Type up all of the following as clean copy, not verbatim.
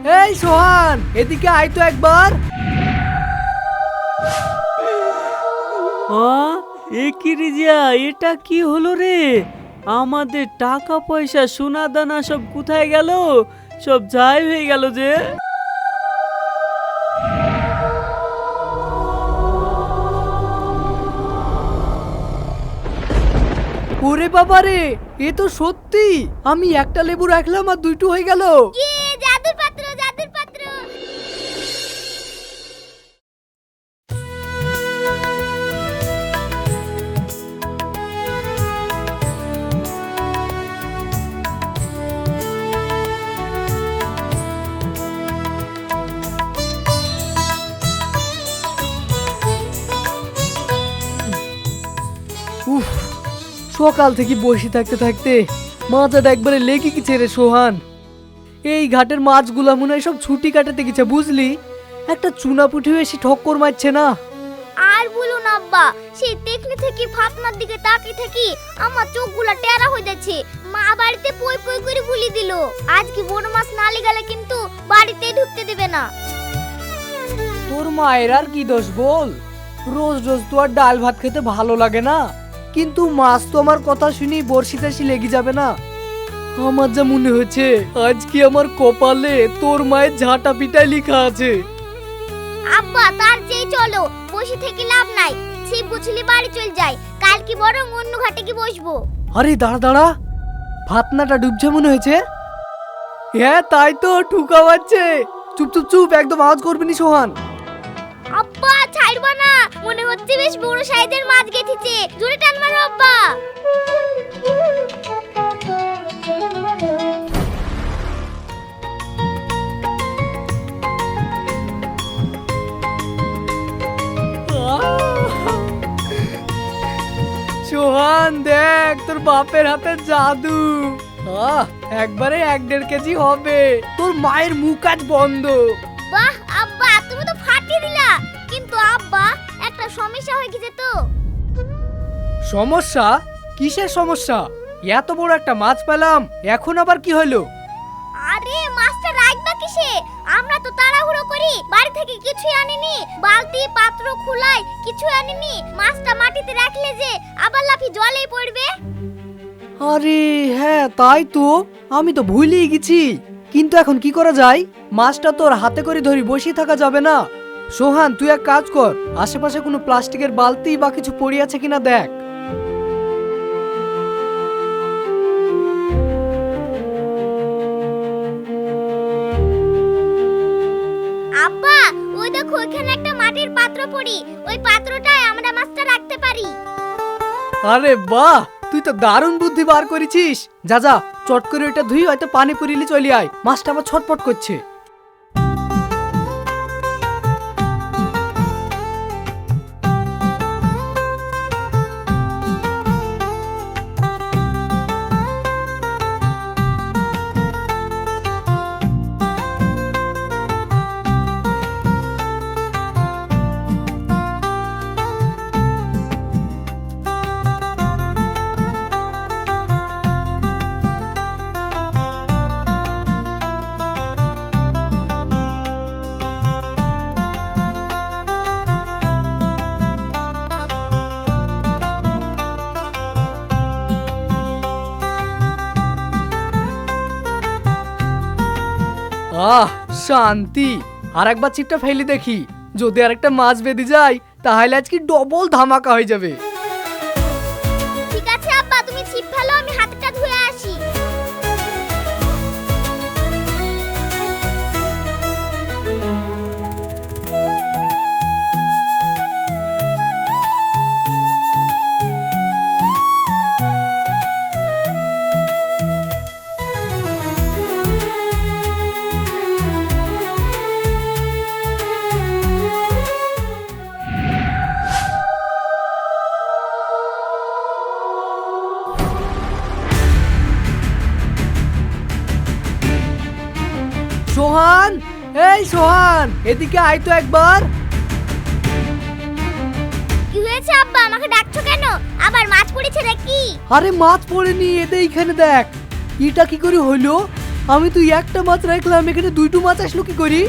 এই সোহান, এদিকে আয় তো একবার। এ কি রিজা, এটা কি হলো রে? আমাদের টাকা পয়সা সোনা দানা সব কোথায় গেল? সব যাই হয়ে গেল যে। ওরে বাবা রে, এ তো সত্যি। আমি একটা লেবু রাখলাম আর দুইটো হয়ে গেল। জাদুর পাত্র, জাদুর পাত্র। উফ, সকাল থেকে বসে থাকতে থাকতে মাথাটা একবারে লেগে গেছে রে সোহান। এই ঘাটের মাছগুলা মনে হয় সব ছুটি কাটাতে গেছে, বুঝলি? একটা চুনা পুঁটিও এসে ঠক্কর মারছে না। আর বলুন আব্বা, সেই দেখলে থেকে ফাতনার দিকে তাকিয়ে থাকি আমার চোখগুলা টেরা হয়ে যাচ্ছে। মা বাড়িতে পই পই করে বলি দিল আজকে বড় মাছ না গেলে কিন্তু বাড়িতেই ঢুকতে দেবে না। তোর মায়ের আর কি দোষ বল? রোজ রোজ তো আর ডাল ভাত খেতে ভালো লাগে না, কিন্তু মাছ তো আমার কথা শুনি বড়শি টাসি লেগে যাবে না। আমার যা মনে হচ্ছে আজকে আমার কপালে তোর মায়ের ঝাঁটা পিটাই লেখা আছে। আব্বা তার চেয়ে চলো, বসে থেকে লাভ নাই। ছিপ গুছলি বাড়ি চল যাই, কাল কি বরং অন্য ঘাটে কি বসবো। আরে দাঁড়া দাঁড়া, ভাতনাটা ডুবছে মনে হয়েছে। হ্যাঁ তাই তো, ঠুকা বাজছে। চুপ চুপ চুপ, একদম আওয়াজ করবি না সোহান। আব্বা ছাড়বা না, মনে হচ্ছে বেশ বড় সাইজের মাছ গেথেছে। জোরে টান মারো আব্বা। সোহান দেখ, তোর বাপের হাতে জাদু। একবারে 1-1.5 কেজি হবে। তোর মায়ের মুখ আজ বন্ধ। বাহ আব্বা, তুমি তো ফাটিয়ে দিলা। কিন্তু আব্বা একটা সমস্যা হয়ে গেছে তো। সমস্যা? কিসের সমস্যা? এত বড় একটা মাছ পেলাম, এখন আবার কি হলো? আরে মাছটা রাখবা কিসে? আমরা তো তাড়াহুড়ো করি, বাড়ি থেকে কিছুই আনিনি। বালতি পাত্র খুলাই কিছু আনিনি। মাছটা মাটিতে রাখলে যে আবার লাফি জলেই পড়বে। আরে হ্যাঁ তাই তো, আমি তো ভুলেই গেছি। কিন্তু এখন কি করা যায়? মাছটা তোর হাতে করে ধরি, বসে থাকা যাবে না। সোহান তুই এক কাজ কর, আশেপাশে কোনো প্লাস্টিকের বালতি বা কিছু পড়ে আছে কিনা দেখ। আব্বা ওই দেখো, এখানে একটা মাটির পাত্র পড়ি। ওই পাত্রটায় আমরা মাছটা রাখতে পারি। আরে বাহ, তুই তো দারুণ বুদ্ধি বার করেছিস। যা যা, চট করে ওইটা ধুই, হয়তো পানি পুরিলি চলে আয়। মাছটা আবার ছটপট করছে। শান্তি। আর একবার ছিপটা ফেলে দেখি, যদি আর একটা মাছ বেঁধে যায় তাহলে আজকে ডবল ধামাকা হয়ে যাবে। ঠিক আছে আব্বা, তুমি ছিপ ফেলো, আমি হাতটা ধুয়ে আসি। সোহান, এই সোহান, এদিকে আয় তো একবার। কি হয়েছে আব্বা, আমাকে ডাকছো কেন? আবার মাছ পড়েছে নাকি? আরে মাছ পড়েনি, এতে এইখানে দেখ। এটা কি করে হলো? আমি তো একটা মাছ রাখলাম, এখানে দুইটো মাছ আসলো কি করি?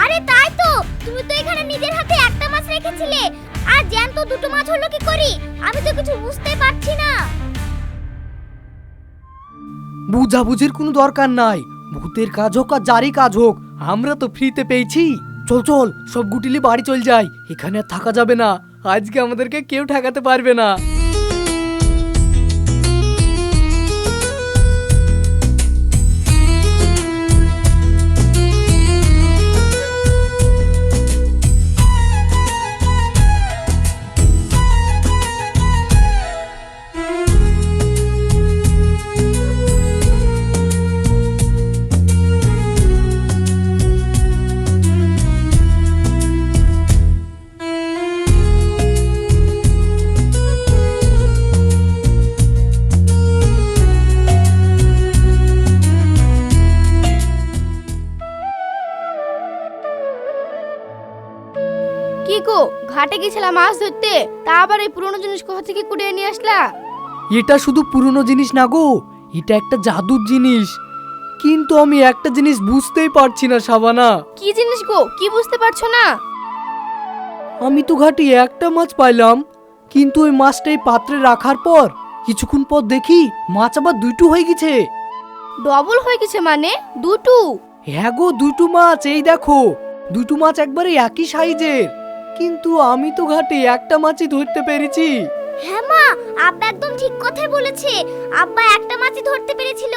আরে তাই তো, তুমি তো এখানে নিজের হাতে একটা মাছ রেখেছিলে, আর জ্যান্ত দুটো মাছ হলো কি করি? আমি তো কিছু বুঝতেই পারছি না। বুঝাবুঝির কোনো দরকার নাই, ভূতের কাজ হোক আর যারই কাজ হোক, আমরা তো ফ্রিতে পেয়েছি। চল চল, সব গুটিলি বাড়ি চল যাই, এখানে আর থাকা যাবে না, আজকে আমাদেরকে কেউ ঠেকাতে পারবে না। কি গো, ঘাটে গেছিলাম মাছ ধরতে, তা আবার এই পুরনো জিনিস কোথা থেকে কুড়িয়ে নিয়ে আসলা? এটা শুধু পুরনো জিনিস না গো, এটা একটা জাদুর জিনিস। কিন্তু আমি একটা জিনিস বুঝতেই পারছি না শাবানা। কি জিনিস গো, কি বুঝতে পারছো না? আমি তো ঘাটে একটা মাছ পাইলাম, কিন্তু ওই মাছটা এই পাত্রে রাখার পর কিছুক্ষণ পর দেখি মাছ আবার দুটো হয়ে গেছে। ডবল হয়ে গেছে মানে? দুটো? হ্যাঁ গো, দুটো মাছ, এই দেখো, দুটো মাছ একবারে একই সাইজের। কিন্তু আমি তো ঘাটে একটা মাছই ধরতে পেরেছি। হ্যাঁ মা, আব্বা একদম ঠিক কথাই বলেছে। আব্বা একটা মাছই ধরতে পেরেছিল,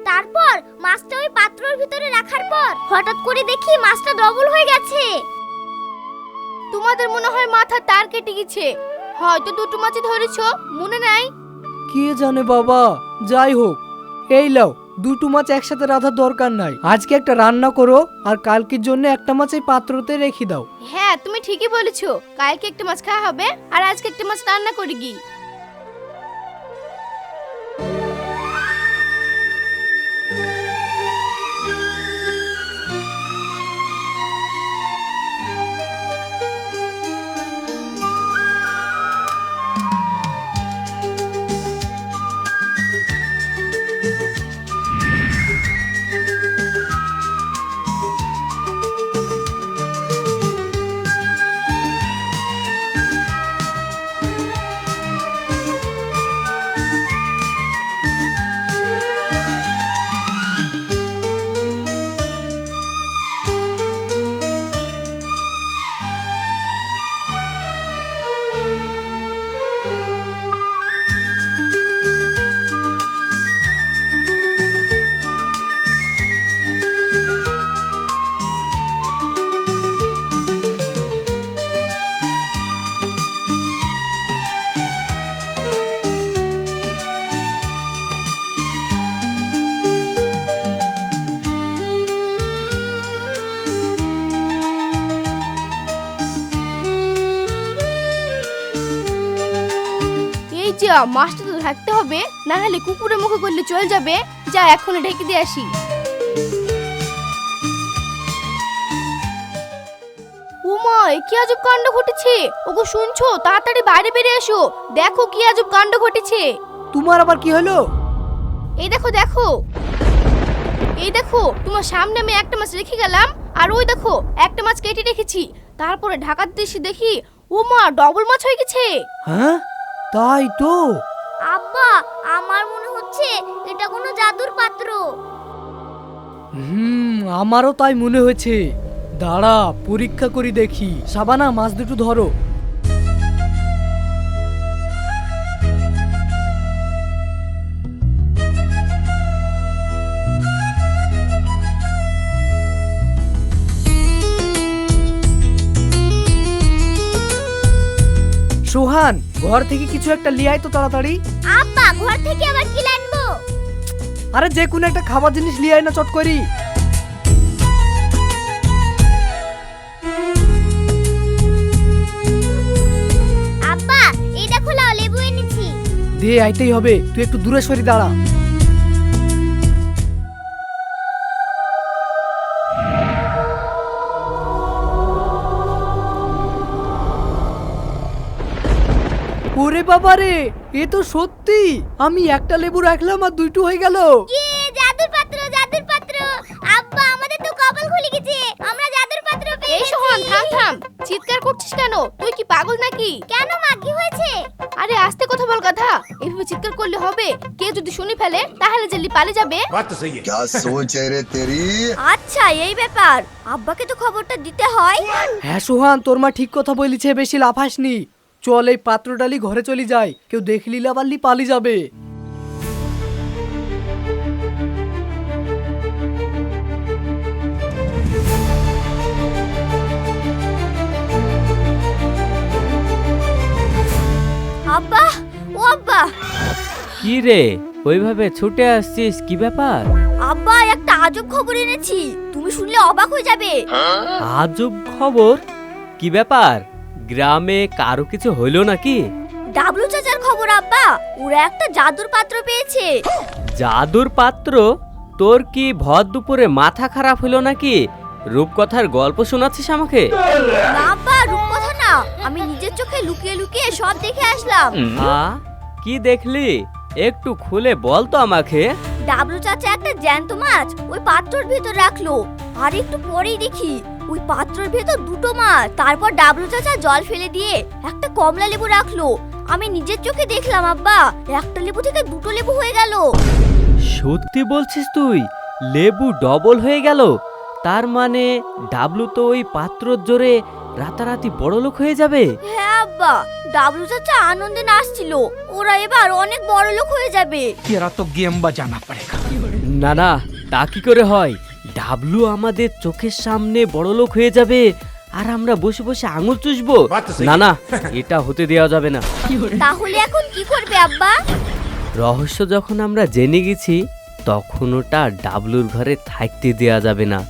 তারপর মাছটা ওই পাত্রের ভিতরে রাখার পর হঠাৎ করে দেখি মাছটা ডবল হয়ে গেছে। তোমাদের মনে হয় মাথার তার কেটে গেছে, হয়তো দুটো মাছই ধরেছো, মনে নাই? কে জানে বাবা, যাই হোক, এই লাও, দুটো মাছ একসাথে রাখার দরকার নাই, আজকে একটা রান্না করো আর কালকের জন্য একটা মাছ এই পাত্রতে রেখে দাও। হ্যাঁ, তুমি ঠিকই বলেছো, কালকে একটা মাছ খাওয়া হবে আর আজকে একটা মাছ রান্না করি গি। যা, মাছটা তো ঢাকতে হবে, না হলে কুকুরের মুখে করলে চলে যাবে। যা, এখনই ঢেকে দিয়ে আসি। উমা, কি আজব কাণ্ড ঘটেছে! ওগো শুনছো, তাড়াতাড়ি বাইরে বেরিয়ে এসো, দেখো কি আজব কাণ্ড ঘটেছে। তোমার আবার কি হলো? এই দেখো দেখো, এই দেখো, তোমার সামনে আমি একটা মাছ রেখে গেলাম, আর ওই দেখো একটা মাছ কেটে রেখেছি, তারপরে ঢাকার দেশে দেখি উমা ডবল মাছ হয়ে গেছে। হ্যাঁ, তাই তো। আব্বা, আমার মনে হচ্ছে এটা কোনো জাদুর পাত্র। আমারও তাই মনে হয়েছে। দাঁড়া, পরীক্ষা করি দেখি। শাবানা, মাছ দুটো ধরো। সোহান, ঘর থেকে কিছু একটা লিয়ে আয় তো তাড়াতাড়ি। আব্বা, ঘর থেকে আবার কি আনবো? আরে যে কোনো একটা খাবার জিনিস লিয়ে আয় না, চট করি। আব্বা, এই দেখো, লাও, লেবু এনেছি। দে, আইতেই হবে, তুই একটু দূরে সরি দাঁড়া। ওরে বাবা রে, এ তো সত্যি, আমি একটা লেবু রাখলাম আর দুইটো হয়ে গেল। কি জাদুর পাত্র, জাদুর পাত্র! সোহান থাম থাম, চিৎকার করছিস কেন? তুই কি পাগল নাকি? কেন মা, কি হয়েছে? আরে আস্তে কথা বল গাধা, এভাবে চিৎকার করলে হবে? কেউ যদি শুনে ফেলে তাহলে জেলি পালিয়ে যাবে। बात तो सही है। क्या सोच है रे तेरी? আচ্ছা এই ব্যাপার, আব্বাকে তো খবরটা দিতে হয়। হ্যাঁ সোহান, তোর মা ঠিক কথা বলেছে, বেশি লাফাসনি। চল এই পাত্র ডালি ঘরে চলে যাই, কেউ দেখলি লাবাল্লি পালি যাবে। আব্বা, ও আব্বা, কি রে, ওইভাবে ছুটে আসছিস, কি ব্যাপার? আব্বা একটা আজব খবর এনেছি, তুমি শুনলে অবাক হয়ে যাবে। আজব খবর? কি ব্যাপার? গ্রামে কারো কিছু হইলো নাকি? ডাবলু চাচার খবর আব্বা, ওরা একটা জাদুর পাত্র পেয়েছে। জাদুর পাত্র? তোর কি ভর দুপুরে মাথা খারাপ হলো নাকি? রূপকথার গল্প শোনাচ্ছিস আমাকে? না আব্বা, রূপকথা না, আমি নিজের চোখে লুকিয়ে লুকিয়ে সব দেখে আসলাম। কি দেখলি? একটু খুলে বল তো আমাকে। ডাবলু চাচা একটা জ্যান্ত মাছ ওই পাত্রর ভেতর রাখলো, আর একটু পরেই দেখি ওই পাত্রর ভেতর দুটো মাছ। তারপর ডাবলু চাচা জল ফেলে দিয়ে একটা কমলা লেবু রাখলো। আমি নিজের চোখে দেখলাম আব্বা, একটা লেবু থেকে দুটো লেবু হয়ে গেল। সত্যি বলছিস তুই? লেবু ডবল হয়ে গেল? তার মানে ডাবলু তো ওই পাত্রর জোরে রাতারাতি বড়লোক হয়ে যাবে। হ্যাঁ আব্বা, ডাবলু চাচা আনন্দে নাচছিল, ওরা এবার অনেক বড় লোক হয়ে যাবে। तेरा तो गेम बजाना पड़ेगा। না না, তা কি করে হয়? ডাবলু আমাদের চোখের সামনে বড়লোক হয়ে যাবে আর আমরা বসে বসে আঙুল চুষবো? বাত তো সহি। না না, এটা হতে দেওয়া যাবে না। তাহলে এখন কি করবে আব্বা? রহস্য যখন আমরা জেনে গেছি, তখন ওটা ডাবলুর ঘরে থাকতে দেওয়া যাবে না।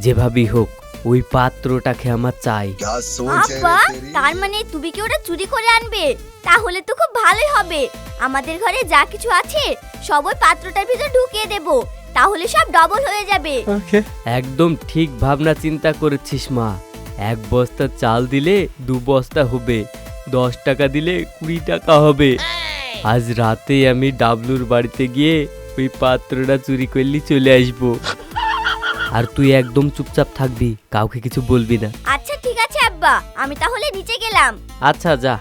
যেভাবেই হোক ওই পাত্রটাকে আমার চাই। क्या सोच है আব্বা, रे तेरी? তার মানে তুমি কি ওটা চুরি করে আনবে? তাহলে তো খুব ভালোই হবে, আমাদের ঘরে যা কিছু আছে সব ওই পাত্রটার ভিতর ঢুকিয়ে দেব, তাহলে সব ডবল হয়ে যাবে। একদম ঠিক ভাবনা চিন্তা করেছিস মা। 1 বস্তা চাল দিলে 2 বস্তা হবে, 10 টাকা দিলে 20 টাকা হবে। আজ রাতে আমি ডাবলুর বাড়িতে গিয়ে ওই পাত্রটা চুরি করলি চলে আসবো। আর তুই একদম চুপচাপ থাকবি, কাউকে কিছু বলবি না। আচ্ছা ঠিক আছে আব্বা, আমি তাহলে নিচে গেলাম। আচ্ছা যা।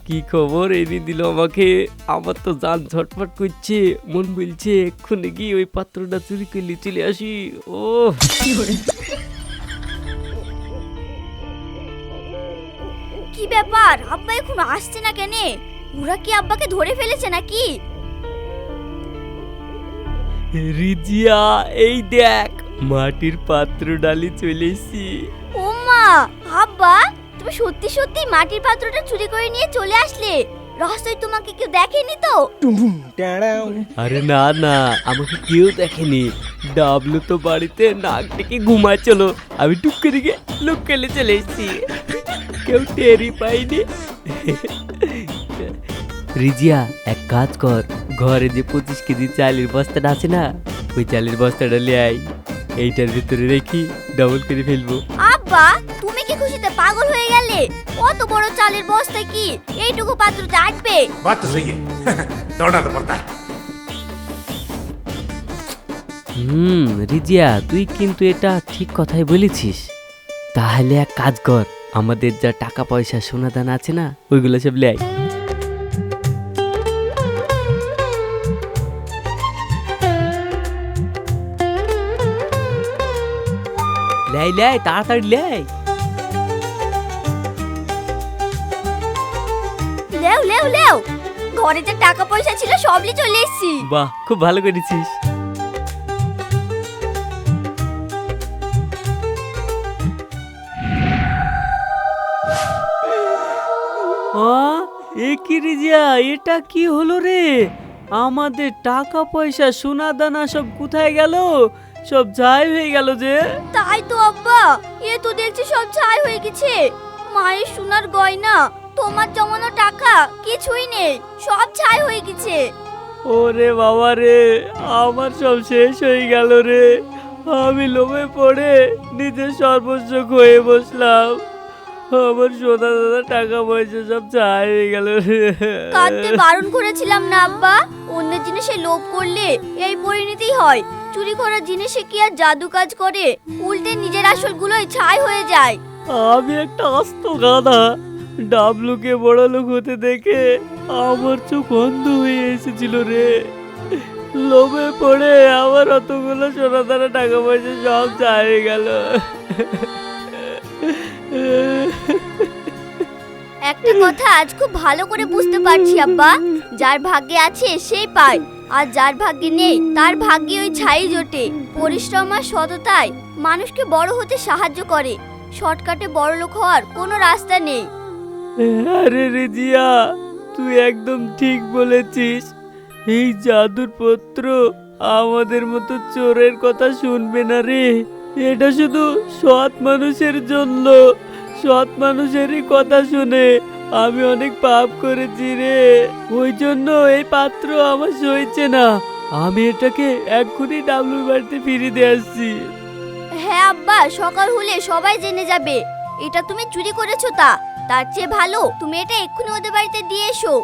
কি খবর এনে দিল আমাকে? আমার তো জান ঝটফট করছে, মন বলছে এক্ষুনি গিয়ে ওই পাত্রটা চুরি করলি চলে আসি। ও কি ব্যাপার, আব্বা এখন আসছে না কেন? ওরা কি আব্বাকে ধরে ফেলেছে নাকি? রিজিয়া, এই দেখ মাটির পাত্র ডালি চলে এসেছি। ও মা, আব্বা তুমি সত্যি সত্যি মাটির পাত্রটা চুরি করে নিয়ে চলে আসলে? রাস্তায় তোমাকে কেউ দেখেনি তো? আরে না না, আমাকে কেউ দেখেনি। ডাবলু তো বাড়িতে নাক ডেকে ঘুমাচ্ছিল, আমি টুক করে গিয়ে লুক খেলে চলে এসেছি, কেউ টেরই পাইনি। রিজিয়া, এক কাজ কর, ঘরে যে 25 কেজি চালের বস্তাটা আছে না, ওই চালের বস্তাটা নিয়ে আয়, এইটার ভিতরে রেখি ডবল করে ফেলবো। আব্বা তুমি কি খুশিতে পাগল হয়ে গেলে? কত বড় চালের বস্তা কি এইটুকু পাত্রতে আটবে? बात तो सही है। दौड़ना तो पड़ता है। রিজিয়া, তুই কিন্তু এটা ঠিক কথাই বলেছিস। তাহলে এক কাজ কর, আমাদের যা টাকা পয়সা সোনা দানা আছে না, ওইগুলো সব লে আয়। লাই লাই, তাড়াতাড়ি লাই। লেও লেও লেও, ঘরে যে টাকা পয়সা ছিল সবই চলে এসেছি। বাহ, খুব ভালো করেছিস। এ কি রিজিয়া, এটা কি হলো রে? আমাদের টাকা পয়সা সোনা দানা সব কোথায় গেল? সব ছাই হয়ে গেল যে। তাই তো আব্বা, এ তো দেখছি সব ছাই হয়ে গেছে। মায়ের সোনার গয়না, তোমার জমানো টাকা কিছুই নেই, সব ছাই হয়ে গেছে। ওরে বাবা রে, আমার সব শেষ হয়ে গেল রে। আমি লোভে পড়ে নিজের সর্বস্ব হয়ে বসলাম, আমার সোনা দাদা টাকা পয়সা সব ছাই হয়ে গেল রে। কাঁদতে বারণ করেছিলাম না আব্বা? অন্য জিনিসে লোভ করলে এই পরিণতি হয়। চুরি করা জিনিসে কি আর জাদু কাজ করে? উল্টে নিজের আসলগুলোই ছাই হয়ে যায়। আমি একটা আস্ত গাধা। ডাবলুকে বড় লোক হতে দেখে আমার চোখ অন্ধ হয়ে এসেছিল রে। লোভে পড়ে আমার অতগুলো সোনা দানা টাকা পয়সা সব চাই গেল। একটা কথা আজ খুব ভালো করে বুঝতে পারছি আব্বা, যার ভাগ্যে আছে সেই পায়, আর যার ভাগ্যে নেই তার ভাগ্যে ওই ছাই জোটে। পরিশ্রম আর সততায় মানুষকে বড় হতে সাহায্য করে। শর্টকাটে বড় লোক হওয়ার কোনো রাস্তা নেই। আরে রেজিয়া, তুই একদম ঠিক বলেছিস। এই জাদুর পত্র আমাদের মতো চোরের কথা শুনবে না রে। এটা শুধু সৎ মানুষের জন্য। সৎ মানুষেরই কথা শুনে। আমি অনেক পাপ করেছি রে, ওই জন্য এই পাত্র আমার সইছে না। আমি এটাকে এক্ষুনি ডাবলুর বাড়িতে ফিরিয়ে দিয়ে আসছি। হ্যাঁ আব্বা, সকাল হলে সবাই জেনে যাবে এটা তুমি চুরি করেছো। তার চেয়ে ভালো তুমি এটা এক্ষুনি ওদের বাড়িতে দিয়ে এসো।